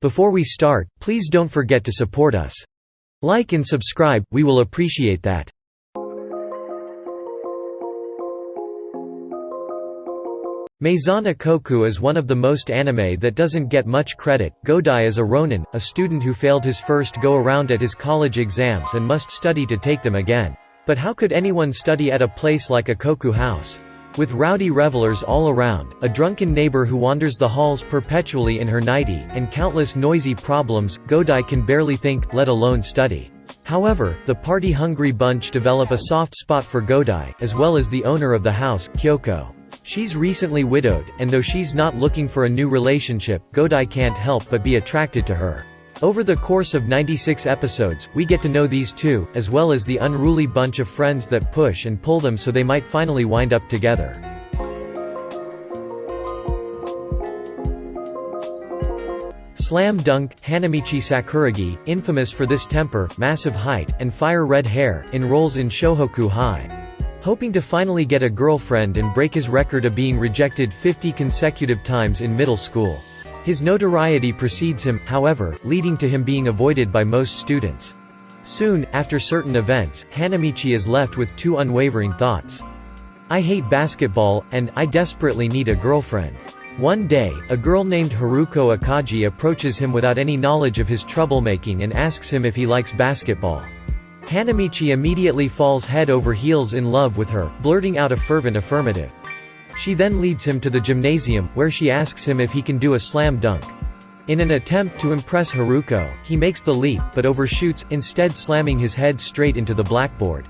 Before we start, please don't forget to support us. Like and subscribe, we will appreciate that. MAISON IKKUKO is one of the most anime that doesn't get much credit. Godai is a ronin, a student who failed his first go-around at his college exams and must study to take them again. But how could anyone study at a place like a Koku house? With rowdy revelers all around, a drunken neighbor who wanders the halls perpetually in her nightie, and countless noisy problems, Godai can barely think, let alone study. However, the party-hungry bunch develop a soft spot for Godai, as well as the owner of the house, Kyoko. She's recently widowed, and though she's not looking for a new relationship, Godai can't help but be attracted to her. Over the course of 96 episodes, we get to know these two, as well as the unruly bunch of friends that push and pull them so they might finally wind up together. Slam Dunk, Hanamichi Sakuragi, infamous for this temper, massive height, and fire-red hair, enrolls in Shohoku High. Hoping to finally get a girlfriend and break his record of being rejected 50 consecutive times in middle school. His notoriety precedes him, however, leading to him being avoided by most students. Soon, after certain events, Hanamichi is left with two unwavering thoughts. I hate basketball, and I desperately need a girlfriend. One day, a girl named Haruko Akagi approaches him without any knowledge of his troublemaking and asks him if he likes basketball. Hanamichi immediately falls head over heels in love with her, blurting out a fervent affirmative. She then leads him to the gymnasium, where she asks him if he can do a slam dunk. In an attempt to impress Haruko, he makes the leap, but overshoots, instead slamming his head straight into the blackboard.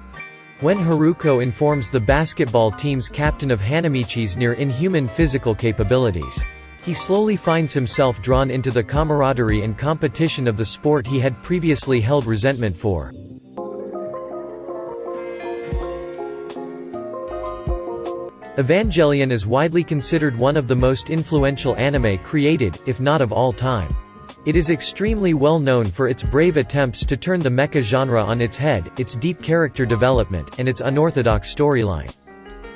When Haruko informs the basketball team's captain of Hanamichi's near-inhuman physical capabilities, he slowly finds himself drawn into the camaraderie and competition of the sport he had previously held resentment for. Evangelion is widely considered one of the most influential anime created, if not of all time. It is extremely well known for its brave attempts to turn the mecha genre on its head, its deep character development, and its unorthodox storyline.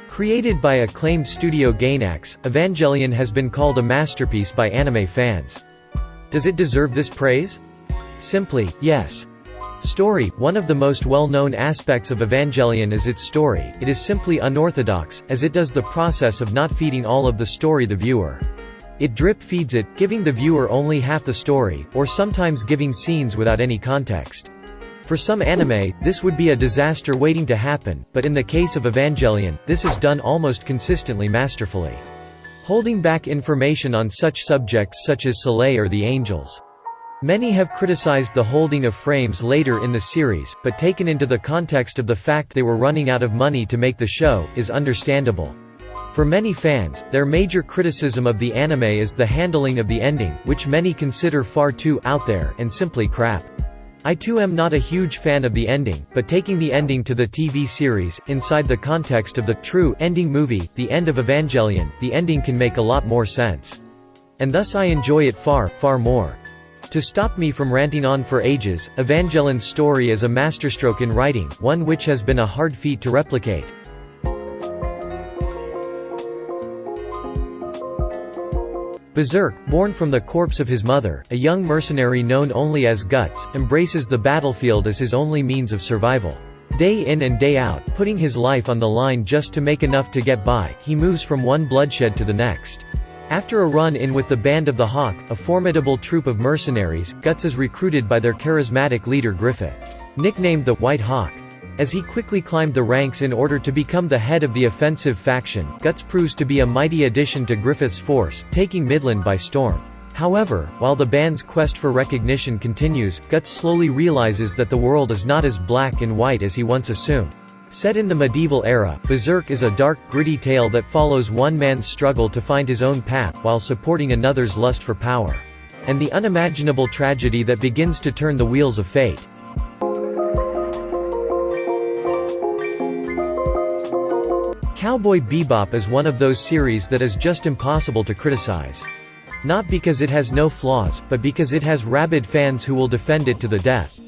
Created by acclaimed studio Gainax, Evangelion has been called a masterpiece by anime fans. Does it deserve this praise? Simply, yes. Story. One of the most well-known aspects of Evangelion is its story. It is simply unorthodox, as it does the process of not feeding all of the story the viewer. It drip-feeds it, giving the viewer only half the story, or sometimes giving scenes without any context. For some anime, this would be a disaster waiting to happen, but in the case of Evangelion, this is done almost consistently masterfully. Holding back information on such subjects such as Soleil or the Angels. Many have criticized the holding of frames later in the series, but taken into the context of the fact they were running out of money to make the show, is understandable. For many fans, their major criticism of the anime is the handling of the ending, which many consider far too out there and simply crap. I too am not a huge fan of the ending, but taking the ending to the TV series, inside the context of the true ending movie, The End of Evangelion, the ending can make a lot more sense. And thus I enjoy it far, far more. To stop me from ranting on for ages, Evangelion's story is a masterstroke in writing, one which has been a hard feat to replicate. Berserk, born from the corpse of his mother, a young mercenary known only as Guts, embraces the battlefield as his only means of survival. Day in and day out, putting his life on the line just to make enough to get by, he moves from one bloodshed to the next. After a run-in with the Band of the Hawk, a formidable troop of mercenaries, Guts is recruited by their charismatic leader Griffith. Nicknamed the White Hawk. As he quickly climbed the ranks in order to become the head of the offensive faction, Guts proves to be a mighty addition to Griffith's force, taking Midland by storm. However, while the band's quest for recognition continues, Guts slowly realizes that the world is not as black and white as he once assumed. Set in the medieval era, Berserk is a dark, gritty tale that follows one man's struggle to find his own path while supporting another's lust for power. And the unimaginable tragedy that begins to turn the wheels of fate. Cowboy Bebop is one of those series that is just impossible to criticize. Not because it has no flaws, but because it has rabid fans who will defend it to the death.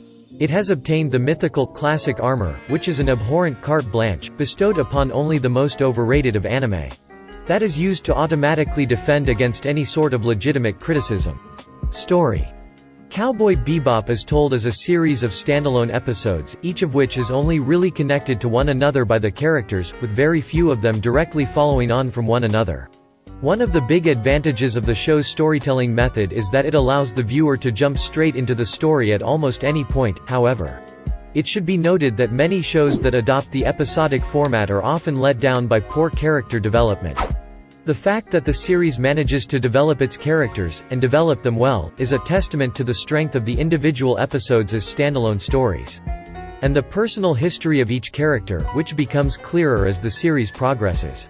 It has obtained the mythical, classic armor, which is an abhorrent carte blanche, bestowed upon only the most overrated of anime. That is used to automatically defend against any sort of legitimate criticism. Story. Cowboy Bebop is told as a series of standalone episodes, each of which is only really connected to one another by the characters, with very few of them directly following on from one another. One of the big advantages of the show's storytelling method is that it allows the viewer to jump straight into the story at almost any point, however. It should be noted that many shows that adopt the episodic format are often let down by poor character development. The fact that the series manages to develop its characters, and develop them well, is a testament to the strength of the individual episodes as standalone stories. And the personal history of each character, which becomes clearer as the series progresses.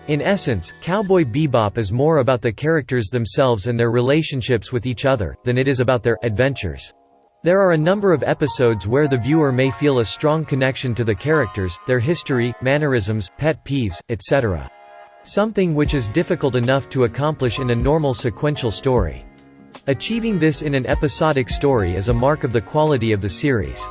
In essence, Cowboy Bebop is more about the characters themselves and their relationships with each other, than it is about their adventures. There are a number of episodes where the viewer may feel a strong connection to the characters, their history, mannerisms, pet peeves, etc. Something which is difficult enough to accomplish in a normal sequential story. Achieving this in an episodic story is a mark of the quality of the series.